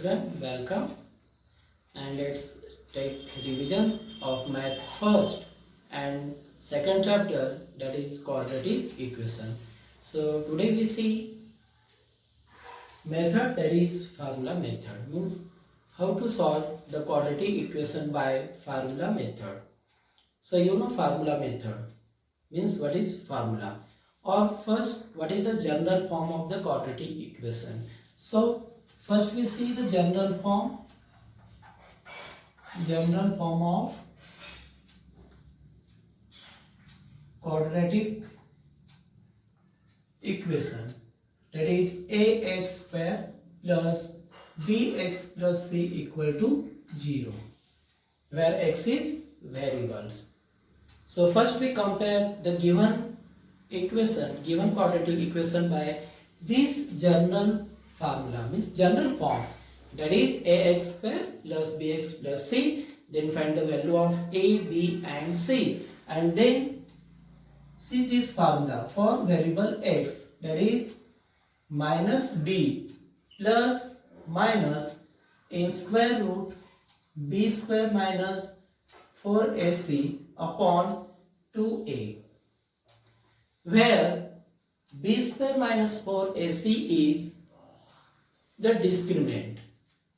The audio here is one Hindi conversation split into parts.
children, welcome, and let's take revision of math first and second chapter, that is quadratic equation. So today we see method, that is formula method, means how to solve the quadratic equation by formula method. So you know formula method means what is formula, or first what is the general form of the quadratic equation. So first we see the general form of quadratic equation, that is ax square plus bx plus c equal to 0, where x is variables. So first we compare the given quadratic equation by this general formula, means general form, that is ax square plus bx plus c. Then find the value of a, b and c, and then see this formula for variable x, that is minus b plus minus in square root b square minus 4ac upon 2a, where b square minus 4ac is the discriminant.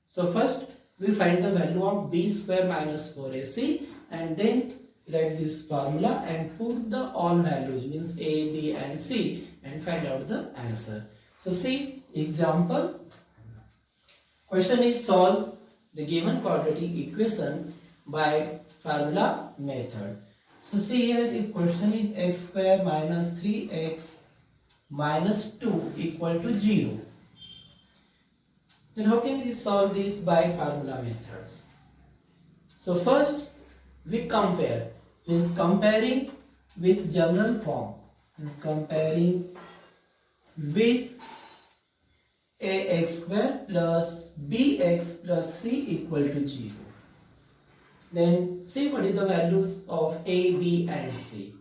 So first we find the value of b square minus 4ac and then write this formula and put the all values, means a, b and c, and find out the answer. So see example, question is solve the given quadratic equation by formula method. So see here, if question is x square minus 3x minus 2 equal to 0, then how can we solve this by formula methods? So first we compare, means comparing with general form, means comparing with ax square plus bx plus c equal to 0. Then see what is the values of a, b and c.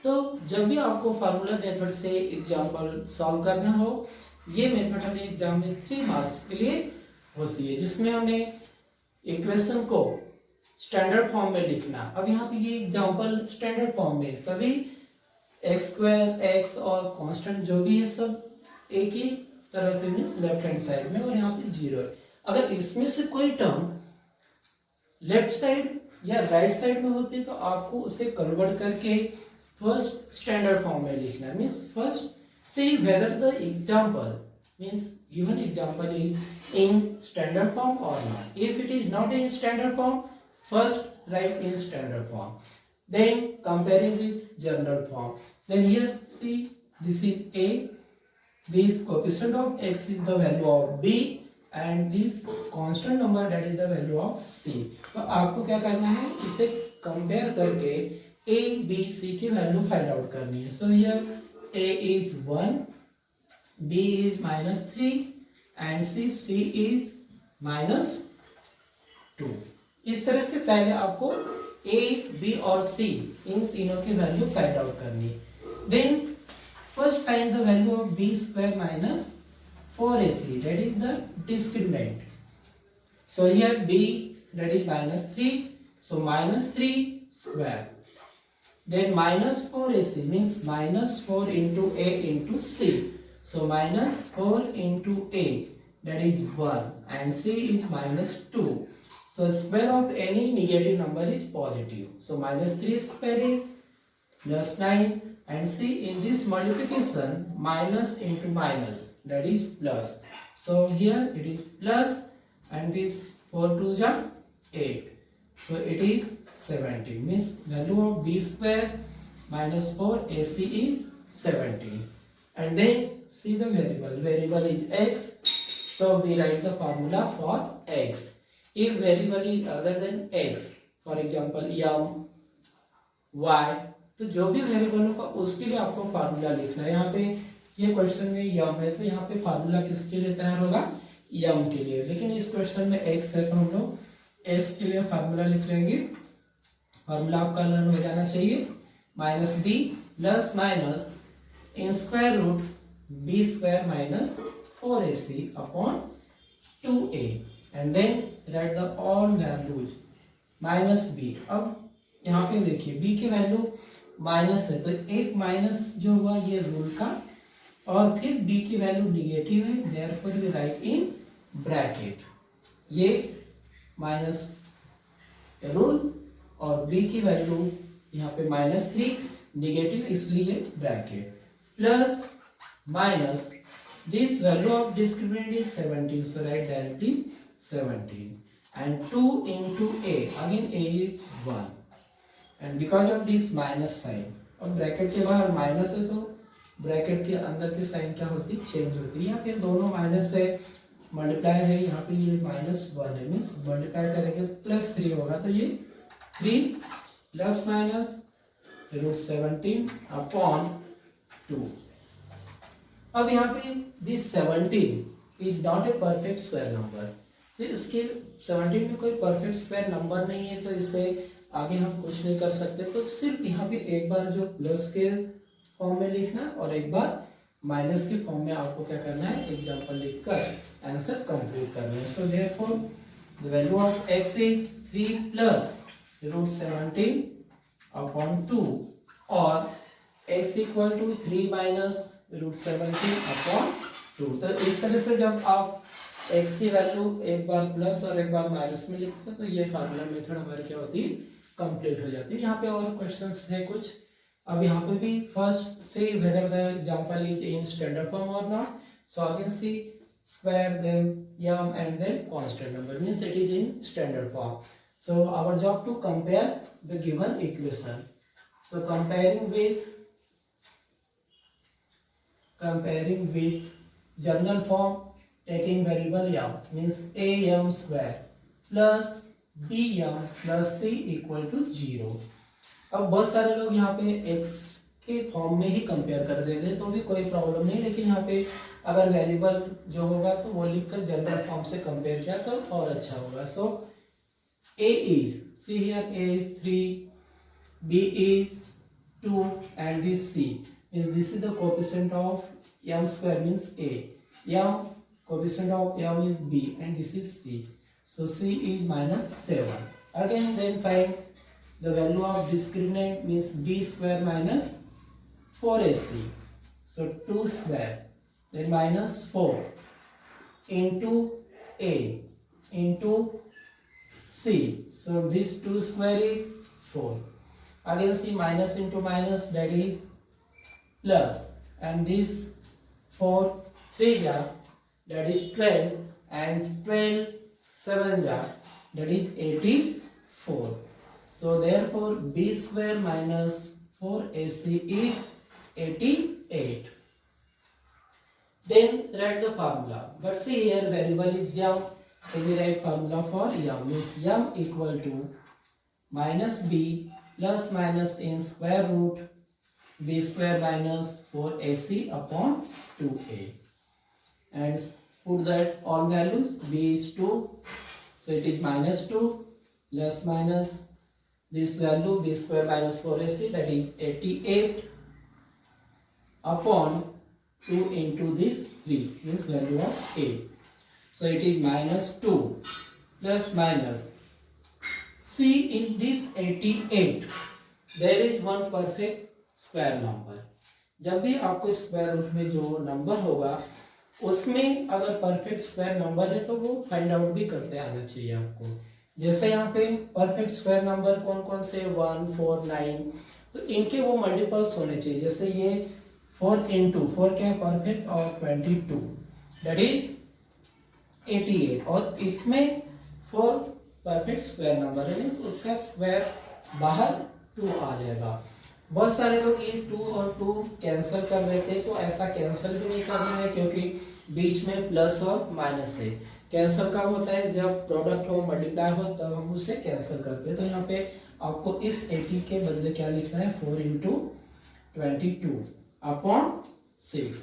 तो जब भी आपको फार्मूला मेथड से एग्जाम्पल सॉल्व करना हो, ये मेथड हमें एग्जाम में 3 मार्क्स के लिए होती है, जिसमें हमें इक्वेशन को स्टैंडर्ड फॉर्म में लिखना. अब यहाँ पे ये एग्जाम्पल स्टैंडर्ड फॉर्म में, सभी एक्स स्क्वायर, एक्स और कांस्टेंट जो भी है सब एक ही तरफ है, मीन्स लेफ्ट हैंड साइड में, और यहाँ पे 0 है. अगर इसमें से कोई टर्म लेफ्ट साइड या राइट साइड में होती है तो आपको उसे कन्वर्ट करके फर्स्ट स्टैंडर्ड फॉर्म में लिखना है. Means first see whether the example, means given example is in standard form और not. If it is not in standard form, first write in standard form, then comparing with general form. Then here see, this is a, this coefficient of x is the value of b and this constant number, that is the value of c. तो आपको क्या करना है, इसे कंपेयर करके a, b, c की वैल्यू फाइंड आउट करनी है. So here a is 1, b is -3 and c is -2. इस तरह से पहले आपको a, b और c इन तीनों की वैल्यू फाइंड आउट करनी है. Then first find the value of b square minus 4ac, that is the discriminant. So here b, that is -3, so -3 square, then -4ac means -4 into a into c, so -4 into a, that is 1 and c is -2. So square of any negative number is positive. So -3 square is +9, and see in this multiplication minus into minus, that is plus. So here it is plus, and this 4 2s are 8. So it is 70. Means value of b square minus 4ac is 70. And then see the variable. Variable is x. So we write the formula for x. If variable is other than x, for example m, y, तो जो भी वेरिएबल होगा उसके लिए आपको फार्मूला लिखना है. यहाँ पे ये क्वेश्चन में m है, तो यहाँ पे फार्मूला किसके लिए तैयार होगा, m के लिए. लेकिन इस क्वेश्चन में x है तो हम लोग s के लिए फार्मूला लिख लेंगे. फार्मूला आपका लर्न हो जाना चाहिए, -b plus minus in square root b square minus 4ac upon 2a. And then write the all values minus B. अब यहाँ पे देखिए बी की वैल्यू माइनस है तो एक माइनस जो हुआ ये रूल का, और फिर b की वैल्यू निगेटिव है, therefore we write in bracket ये माइनस रूल, और b की वैल्यू यहाँ पे -3 निगेटिव इसलिए bracket, plus minus this value of discriminant is 17, so write directly 17 and 2 into a, again a is 1 and because of this minus sign, अब ब्रैकेट के बाहर माइनस है तो ब्रैकेट के अंदर की साइन क्या होती है, चेंज होती है। यहाँ पे दोनों माइनस है, मल्टीप्लाई है, यहाँ पे ये -1 है, मीन्स मल्टीप्लाई करेंगे +3 होगा, तो ये 3 प्लस माइनस √17 अपॉन 2। अब यहाँ पे this 17 is not a perfect square number, तो इसके 17 में कोई परफेक्ट स्क्वायर नंबर नहीं है, तो इसे आगे हम कुछ नहीं कर सकते। तो सिर्फ यहाँ पे एक बार जो प्लस के फॉर्म में लिखना और एक बार माइनस के फॉर्म में आपको क्या करना है, एग्जांपल लिखकर आंसर कंप्लीट करना है। So therefore the value of x is 3 plus √17 upon 2 और x equal to 3 minus √17 upon 2। तो इस तरह से जब आप x की वैल्यू एक बार प्लस और एक बार माइनस में लिखते हैं तो ये फार्मूला मेथड हमारी क्या होती है, कंप्लीट हो जाती है। यहाँ पे और क्वेश्चंस है कुछ। अब यहाँ पे भी फर्स्ट से whether the example is in standard form or not, so again see square then m and then constant number, means it is in standard form. So our job to compare the given equation. So comparing with general form, taking variable m means am square plus bm plus c equal to 0। अब बहुत सारे लोग यहाँ पे x के फॉर्म में ही कंपेयर कर देते हैं तो भी कोई प्रॉब्लम नहीं, लेकिन यहाँ पे अगर वेरिएबल जो होगा तो वो लिखकर जनरल फॉर्म से कंपेयर किया तो और अच्छा होगा। सो a is, see here a is 3, b is 2 and this c is, this is the coefficient of m square means a, m coefficient of m is b and this is c, so c is -7। again then find the value of discriminant means b square minus 4ac, so 2 square then -4 into a into c, so this 2 square is 4, again see minus into minus, that is plus, and this 4 3 ja, that is 12 and 12 7 ja, that is 84। So therefore b square minus 4ac is 88। Then write the formula, but see here variable is m, so we write formula for m means m equal to minus b plus minus in square root b square minus 4ac upon 2a, and put that all values, b is 2, so it is -2 plus minus this value b square minus 4ac, that is 88 upon 2 into this 3 means value of a, so it is -2 plus minus, see in this 88 there is one perfect square number. जब भी आपको स्क्वायर रूट में जो नंबर होगा उसमें अगर परफेक्ट स्क्वायर नंबर है तो वो फाइंड आउट भी करते आना चाहिए आपको। जैसे यहाँ पे परफेक्ट स्क्वायर नंबर कौन कौन से 1 4 9, तो इनके वो मल्टीपल्स होने चाहिए। जैसे ये 4 into 4 क्या है परफेक्ट, और 22 दैट इज 88, और इसमें 4 परफेक्ट स्क्वायर नंबर है, मीन्स उसका स्क्वायर बाहर 2 आ जाएगा। बहुत सारे लोग ये 2 और 2 कैंसिल कर देते हैं, तो ऐसा कैंसिल भी नहीं करना है क्योंकि बीच में प्लस और माइनस है। कैंसिल कब होता है, जब प्रोडक्ट हो मल्टीप्लाई हो तब हम उसे कैंसिल करते हैं। तो यहाँ पे आपको इस 80 के बदले क्या लिखना है, 4 into 22 अपॉन 6।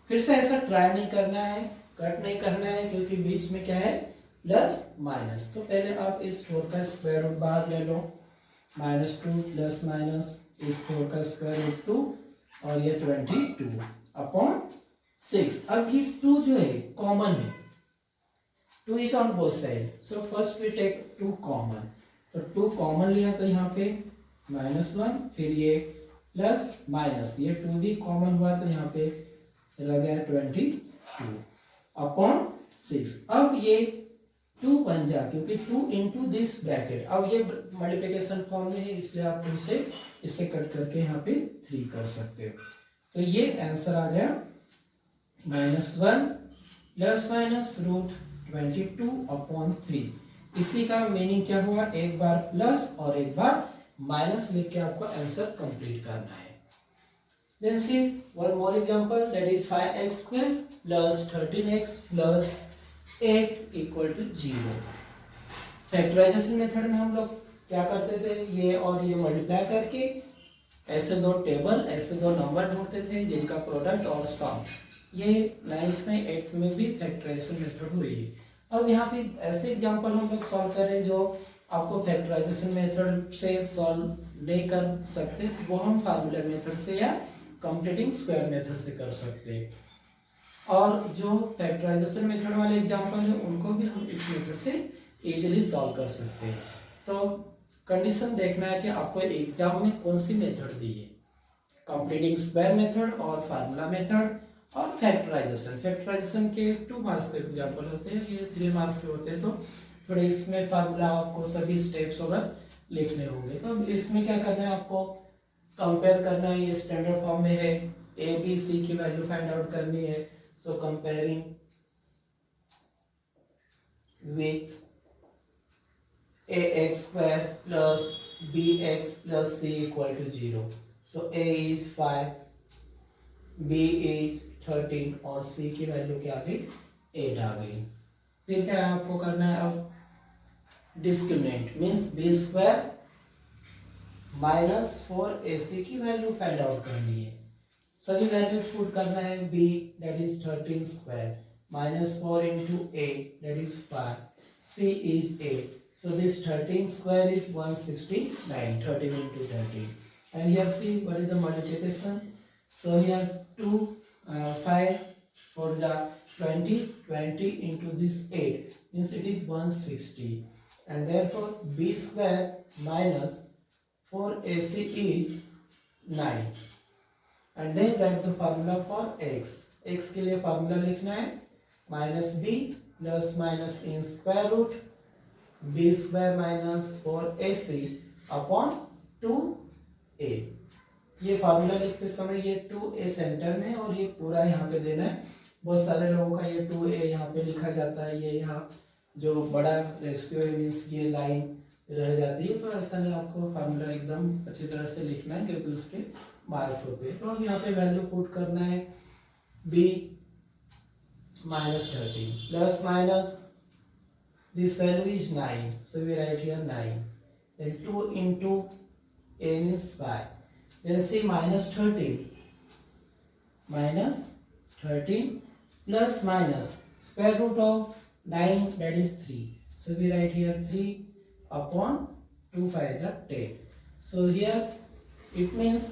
फिर से ऐसा ट्राई नहीं करना है, कट नहीं करना है, क्योंकि बीच में क्या है प्लस माइनस। तो पहले आप इस 4 का स्क्वायर रूट बाहर ले लो, -2 प्लस माइनस इस 4 का स्क्वायर रूट 2 और ये 22 अपॉन 6। अब ये 2 जो है कॉमन है, 2 is on both side, so first we take 2 common, तो 2 कॉमन लिया तो यहाँ पे -1, फिर ये प्लस माइनस, ये 2 भी कॉमन हुआ तो यहाँ पे रह गया 22 अपॉन 6। अब ये 2 बन जा, क्योंकि 2 इंटू दिस ब्रैकेट, अब ये मल्टीप्लिकेशन फॉर्म में है इसलिए आप उसे इससे कट करके यहाँ पे 3 कर सकते हो। तो ये आंसर आ गया -1 प्लस माइनस रूट 22 अपॉन 3। इसी का मीनिंग क्या हुआ, एक बार प्लस और एक बार माइनस लिख के आपको आंसर कंप्लीट करना है। Then see one more example, that is 5x square plus 13x plus 8 equal to 0। Factorisation method में हम लोग क्या करते थे, ये और ये मल्टीप्लाई करके ऐसे दो टेबल, ऐसे दो नंबर ढूंढते थे जिनका प्रोडक्ट और सम। ये 9th में 8th में भी फैक्टराइजेशन मेथड हुई है। अब यहाँ पे ऐसे एग्जांपल हम लोग सॉल्व कर रहे हैं जो आपको फैक्टराइजेशन मेथड से सॉल्व नहीं कर सकते, वो हम फार्मूला मेथड से या कंप्लीटिंग स्क्वायर मेथड से कर सकते हैं। और जो फैक्टराइजेशन मेथड वाले एग्जांपल है उनको भी हम इस मेथड से इजीली सॉल्व कर सकते हैं। तो कंडीशन देखना है कि आपको एग्जाम में कौन सी मेथड दी है, कंप्लीटिंग स्क्वायर मेथड और फार्मूला मेथड और फैक्टराइजेशन। फैक्टराइजेशन के 2 मार्क्स के एग्जांपल होते हैं, ये 3 मार्क्स के होते हैं, तो थोड़े इसमें फार्मूला आपको सभी स्टेप्स वगैरह लिखने होंगे। तो इसमें क्या करना है, आपको कंपेयर करना है, ये स्टैंडर्ड फॉर्म में है, ए बी सी की वैल्यू फाइंड आउट करनी है। सो comparing with ax square plus bx plus c equal to 0। so a is 5, b is 13 और c की वैल्यू क्या आ गई, 8 आ गई। फिर क्या आपको करना है, अब discriminant means b square minus 4ac की वैल्यू फाइंड आउट करनी है। सभी वैल्यूज पुट करना है, b that is 13 square minus 4 into a that is 5, c is 8। So this 13 square is 169, 13 into 13. And here see what is the multiplication. So here 2, 5 for the 20, 20 into this 8 means it is 160. And therefore b square minus 4ac is 9. And then write the formula for x. x के लिए formula लिखना है minus b plus minus in square root b square minus 4ac upon 2a। ये फार्मूला लिखते समय ये 2a सेंटर में और ये पूरा यहाँ पे देना है। बहुत सारे लोगों का ये 2a यहाँ पे लिखा जाता है, ये यहाँ जो बड़ा रेशियो है मीन्स ये लाइन रह जाती है, तो ऐसा नहीं, आपको फार्मूला एकदम अच्छी तरह से लिखना है क्योंकि उसके मार्क्स होते हैं। तो अब यहाँ पे वैल्यू पुट करना है, b minus 13 plus minus this value is 9, so we write here 9, then 2 into a means 5, then say minus 13 plus minus square root of 9 that is 3, so we write here 3 upon 2 5 is 10। so here it means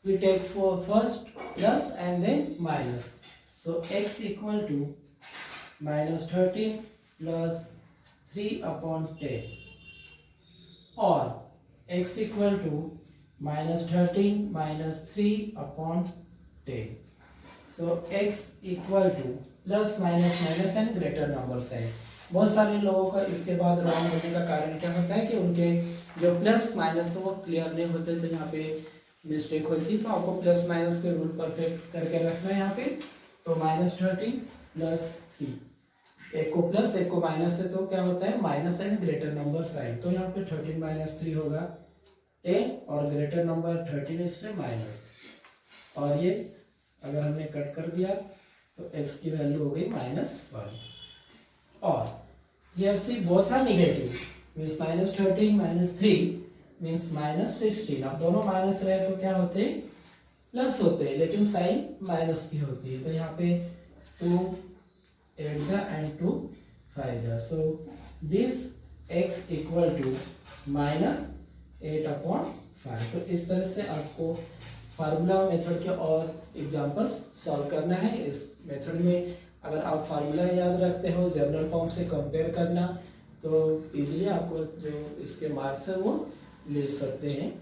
we take for first plus and then minus, so x equal to minus 13 plus 3 upon 10 or x equal to minus 13 minus 3 upon 10। so x equal to plus minus minus and greater number है। बहुत सारे लोगों का इसके बाद रॉन्ग होने का कारण क्या होता है कि उनके जो प्लस माइनस वो क्लियर नहीं होते, तो यहाँ पे मिस्टेक होती है। तो आपको प्लस माइनस के रूल परफेक्ट करके रखना है यहाँ पे। तो माइनस 13 प्लस 3, एक को प्लस एक को माइनस है तो क्या होता है minus and greater number sign. तो यहाँ पे 13 माइनस 3 होगा 10 और ग्रेटर नंबर 13 इसमें माइनस, और ये अगर हमने कट कर दिया तो x की वैल्यू हो गई -1। और here see both are negative means -13 -3 means -16। अब दोनों माइनस रहे तो क्या होते हैं, प्लस होते हैं, लेकिन साइन माइनस की होती है। तो यहाँ पे 2 8 and 2 5, so this x equal to -8 upon 5। तो इस तरह से आपको फार्मूला मेथड के और एग्जांपल्स सॉल्व करना है। इस मेथड में अगर आप फार्मूला याद रखते हो जनरल फॉर्म से कंपेयर करना, तो इजीली आपको जो इसके मार्क्स हैं वो ले सकते हैं।